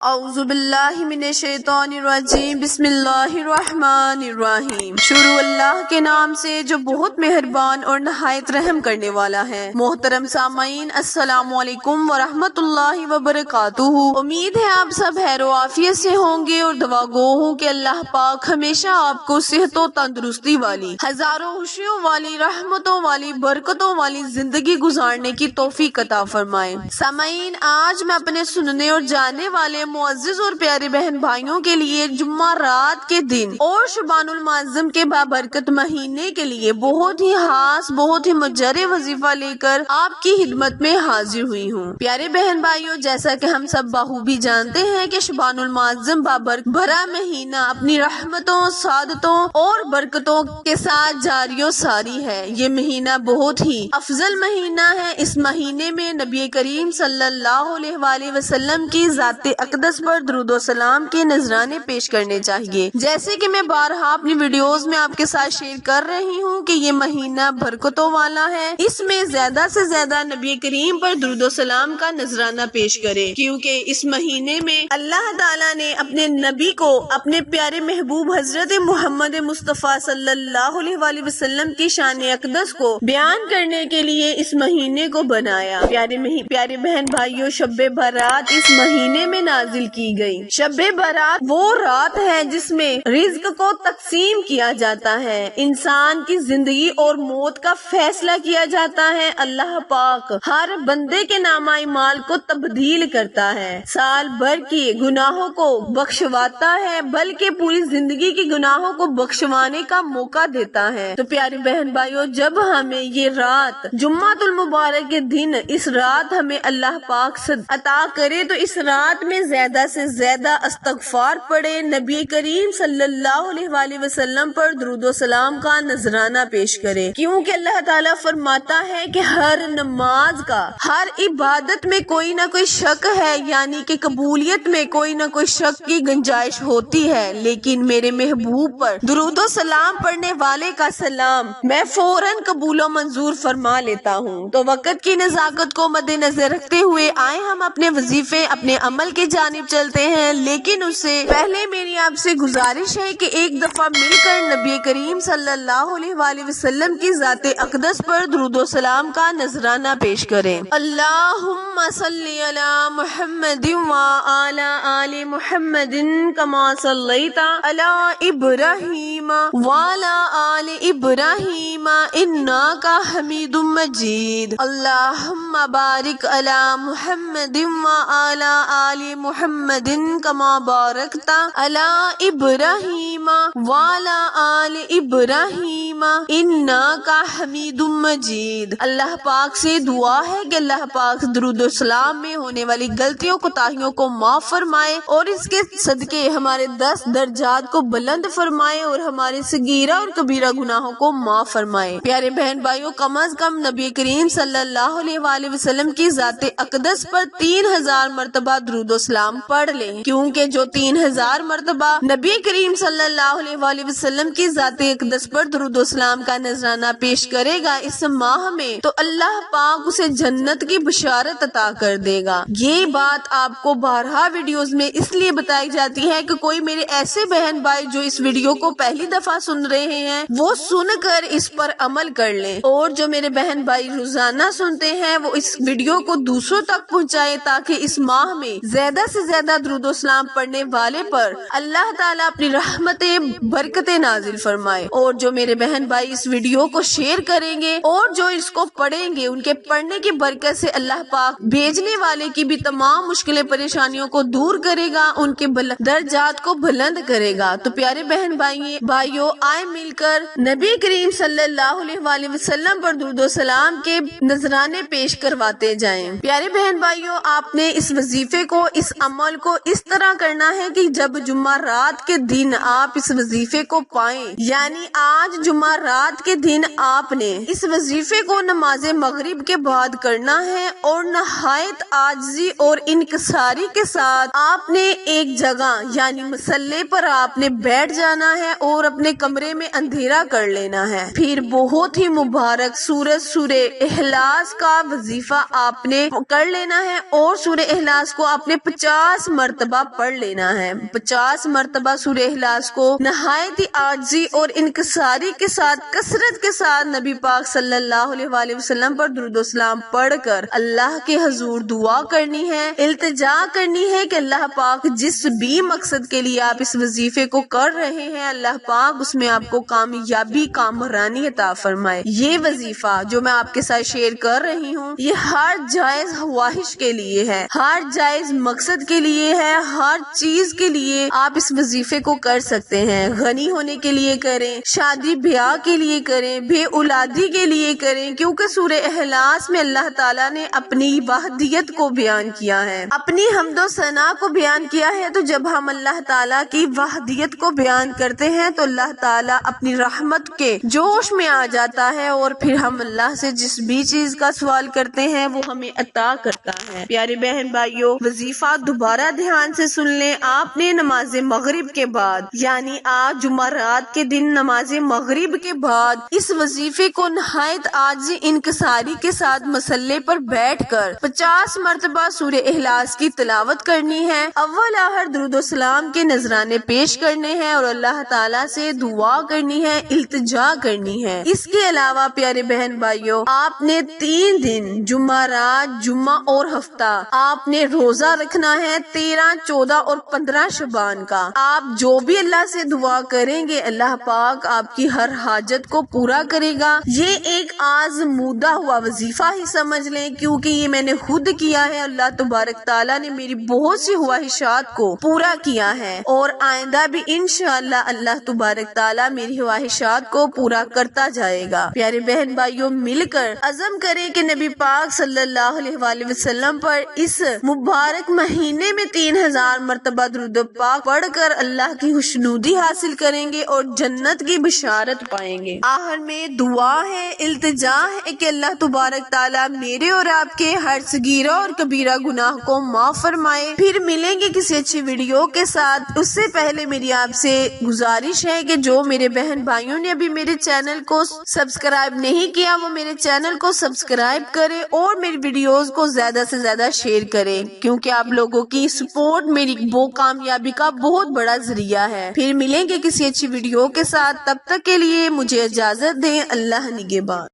اعوذ باللہ من الشیطان الرجیم بسم اللہ الرحمن الرحیم۔ شروع اللہ کے نام سے جو بہت مہربان اور نہایت رحم کرنے والا ہے۔ محترم سامعین، السلام علیکم ورحمۃ اللہ وبرکاتہ۔ امید ہے آپ سب خیر و عافیت سے ہوں گے اور دعا گو ہوں کہ اللہ پاک ہمیشہ آپ کو صحت و تندرستی والی، ہزاروں خوشیوں والی، رحمتوں والی، برکتوں والی زندگی گزارنے کی توفیق عطا فرمائے۔ سامعین، آج میں اپنے سننے اور جاننے والے معزز اور پیارے بہن بھائیوں کے لیے جمعہ رات کے دن اور شعبان المعظم کے بابرکت مہینے کے لیے بہت ہی خاص، بہت ہی مجرے وظیفہ لے کر آپ کی خدمت میں حاضر ہوئی ہوں۔ پیارے بہن بھائیوں، جیسا کہ ہم سب بخوبی جانتے ہیں کہ شعبان المعظم بابرکت بھرا مہینہ اپنی رحمتوں، سعادتوں اور برکتوں کے ساتھ جاری و ساری ہے۔ یہ مہینہ بہت ہی افضل مہینہ ہے۔ اس مہینے میں نبی کریم صلی اللہ علیہ وآلہ وسلم کی ذات اقدس پر درود و سلام کے نذرانے پیش کرنے چاہیے۔ جیسے کہ میں بارہا اپنی ویڈیوز میں آپ کے ساتھ شیئر کر رہی ہوں کہ یہ مہینہ برکتوں والا ہے۔ اس میں زیادہ سے زیادہ نبی کریم پر درود و سلام کا نذرانہ پیش کرے، کیونکہ اس مہینے میں اللہ تعالیٰ نے اپنے نبی کو، اپنے پیارے محبوب حضرت محمد مصطفیٰ صلی اللہ علیہ وآلہ وسلم کی شان اقدس کو بیان کرنے کے لیے اس مہینے کو بنایا۔ پیارے بہن بھائیوں، شب برات اس مہینے میں نازل کی گئی۔ شب برات وہ رات ہے جس میں رزق کو تقسیم کیا جاتا ہے، انسان کی زندگی اور موت کا فیصلہ کیا جاتا ہے۔ اللہ پاک ہر بندے کے نامہ اعمال کو تبدیل کرتا ہے، سال بھر کی گناہوں کو بخشواتا ہے، بلکہ پوری زندگی کی گناہوں کو بخشوانے کا موقع دیتا ہے۔ تو پیارے بہن بھائیوں، جب ہمیں یہ رات جمعۃ المبارک کے دن اس رات ہمیں اللہ پاک عطا کرے تو اس رات میں زیادہ سے زیادہ استغفار پڑھے، نبی کریم صلی اللہ علیہ وآلہ وسلم پر درود و سلام کا نذرانہ پیش کرے، کیونکہ اللہ تعالیٰ فرماتا ہے کہ ہر نماز کا، ہر عبادت میں کوئی نہ کوئی شک ہے، یعنی کہ قبولیت میں کوئی نہ کوئی شک کی گنجائش ہوتی ہے، لیکن میرے محبوب پر درود و سلام پڑھنے والے کا سلام میں فوراً قبول و منظور فرما لیتا ہوں۔ تو وقت کی نزاکت کو مد نظر رکھتے ہوئے آئے ہم اپنے وظیفے، اپنے عمل کی جانب چلتے ہیں، لیکن اس سے پہلے میری آپ سے گزارش ہے کہ ایک دفعہ مل کر نبی کریم صلی اللہ علیہ وآلہ وسلم کی ذات اقدس پر درود و سلام کا نذرانہ پیش کریں۔ اللہم صلی علی محمد وعلی آل محمد کما صلیت علی ابراہیم وعلی آل ابراہیم انک حمید مجید۔ اللہم بارک علی محمد وعلی آل محمد کما بارکت علی ابراہیم وعلی آل ابراہیم انک حمید مجید۔ اللہ پاک سے دعا ہے کہ اللہ پاک درود و سلام میں ہونے والی غلطیوں کوتاہیوں کو معاف فرمائے اور اس کے صدقے ہمارے 10 درجات کو بلند فرمائے اور ہمارے صغیرہ اور کبیرہ گناہوں کو معاف فرمائے۔ پیارے بہن بھائیوں، کم از کم نبی کریم صلی اللہ علیہ وآلہ وسلم کی ذات اقدس پر 3000 مرتبہ درود و سلام پڑھ لیں، کیونکہ جو 3000 مرتبہ نبی کریم صلی اللہ علیہ وآلہ وسلم کی ذات اقدس پر درود و سلام کا نذرانہ پیش کرے گا اس ماہ میں، تو اللہ پاک اسے جنت کی بشارت عطا کر دے گا۔ یہ بات آپ کو بارہا ویڈیوز میں اس لیے بتائی جاتی ہے کہ کوئی میرے ایسے بہن بھائی جو اس ویڈیو کو پہلی دفعہ سن رہے ہیں وہ سن کر اس پر عمل کر لیں، اور جو میرے بہن بھائی روزانہ سنتے ہیں وہ اس ویڈیو کو دوسروں تک پہنچائے، تاکہ اس ماہ میں زیادہ سے زیادہ درود و سلام پڑھنے والے پر اللہ تعالیٰ اپنی رحمتیں، برکتیں نازل فرمائے۔ اور جو میرے بہن بھائی اس ویڈیو کو شیئر کریں گے اور جو اس کو پڑھیں گے، ان کے پڑھنے کی برکت سے اللہ پاک بھیجنے والے کی بھی تمام مشکلیں، پریشانیوں کو دور کرے گا، ان کے درجات کو بلند کرے گا۔ تو پیارے بہن بھائیوں، آئے مل کر نبی کریم صلی اللہ علیہ وآلہ وسلم پر درود و سلام کے نذرانے پیش کرواتے جائیں۔ پیارے بہن بھائیوں، آپ نے اس وظیفے کو، اس عمل کو اس طرح کرنا ہے کہ جب جمعہ رات کے دن آپ اس وظیفے کو پائیں، یعنی آج جمعہ رات کے دن آپ نے اس وظیفے کو نماز مغرب کے بعد کرنا ہے، اور نہایت عاجزی اور انکساری کے ساتھ آپ نے ایک جگہ یعنی مصلی پر آپ نے بیٹھ جانا ہے اور اپنے کمرے میں اندھیرا کر لینا ہے۔ پھر بہت ہی مبارک سورہ اخلاص کا وظیفہ آپ نے کر لینا ہے، اور سورہ اخلاص کو آپ نے 50 50 مرتبہ پڑھ لینا ہے۔ 50 مرتبہ سورہ اخلاص کو نہایت ہی عاجزی اور انکساری کے ساتھ کثرت کے ساتھ نبی پاک صلی اللہ علیہ وآلہ وسلم پر درود و سلام پڑھ کر اللہ کے حضور دعا کرنی ہے، التجا کرنی ہے کہ اللہ پاک جس بھی مقصد کے لیے آپ اس وظیفے کو کر رہے ہیں، اللہ پاک اس میں آپ کو کامیابی کامرانی عطا فرمائے۔ یہ وظیفہ جو میں آپ کے ساتھ شیئر کر رہی ہوں، یہ ہر جائز خواہش کے لیے ہے، ہر جائز مقصد کے لیے ہے، ہر چیز کے لیے آپ اس وظیفے کو کر سکتے ہیں۔ غنی ہونے کے لیے کریں، شادی بیاہ کے لیے کریں، بے اولادی کے لیے کریں، کیونکہ سورہ اخلاص میں اللہ تعالیٰ نے اپنی وحدیت کو بیان کیا ہے، اپنی حمد و ثنا کو بیان کیا ہے۔ تو جب ہم اللہ تعالیٰ کی وحدیت کو بیان کرتے ہیں تو اللہ تعالیٰ اپنی رحمت کے جوش میں آ جاتا ہے، اور پھر ہم اللہ سے جس بھی چیز کا سوال کرتے ہیں وہ ہمیں عطا کرتا ہے۔ پیارے بہن بھائیوں، وظیفہ دوبارہ دھیان سے سن لیں۔ آپ نے نماز مغرب کے بعد، یعنی آج جمعرات کے دن نماز مغرب کے بعد اس وظیفے کو نہایت عاجزی انکساری کے ساتھ مصلی پر بیٹھ کر 50 مرتبہ سورہ اخلاص کی تلاوت کرنی ہے، اول آخر درود و سلام کے نذرانے پیش کرنے ہیں اور اللہ تعالیٰ سے دعا کرنی ہے، التجا کرنی ہے۔ اس کے علاوہ پیارے بہن بھائیوں، آپ نے 3 دن جمعرات، جمعہ اور ہفتہ آپ نے روزہ رکھنا ہے، 13، 14 اور 15 شعبان کا۔ آپ جو بھی اللہ سے دعا کریں گے اللہ پاک آپ کی ہر حاجت کو پورا کرے گا۔ یہ ایک آزمودہ ہوا وظیفہ ہی سمجھ لیں، کیونکہ یہ میں نے خود کیا ہے، اللہ تبارک تعالیٰ نے میری بہت سی خواہشات کو پورا کیا ہے، اور آئندہ بھی انشاءاللہ اللہ تبارک تعالیٰ میری خواہشات کو پورا کرتا جائے گا۔ پیارے بہن بھائیوں، مل کر عزم کریں کہ نبی پاک صلی اللہ علیہ وآلہ وسلم پر اس مبارک مہینے میں 3000 مرتبہ درود پاک پڑھ کر اللہ کی خوشنودی حاصل کریں گے اور جنت کی بشارت پائیں گے۔ آخر میں دعا ہے، التجا ہے کہ اللہ تبارک تعالیٰ میرے اور آپ کے ہر صغیرہ اور کبیرہ گناہ کو معاف فرمائے۔ پھر ملیں گے کسی اچھی ویڈیو کے ساتھ۔ اس سے پہلے میری آپ سے گزارش ہے کہ جو میرے بہن بھائیوں نے ابھی میرے چینل کو سبسکرائب نہیں کیا وہ میرے چینل کو سبسکرائب کرے اور میری ویڈیوز کو زیادہ سے زیادہ شیئر کریں، کیونکہ آپ لوگوں کی سپورٹ میری وہ کامیابی کا بہت بڑا ذریعہ ہے۔ پھر ملیں گے کسی اچھی ویڈیو کے ساتھ، تب تک کے لیے مجھے اجازت دیں۔ اللہ نگہبان۔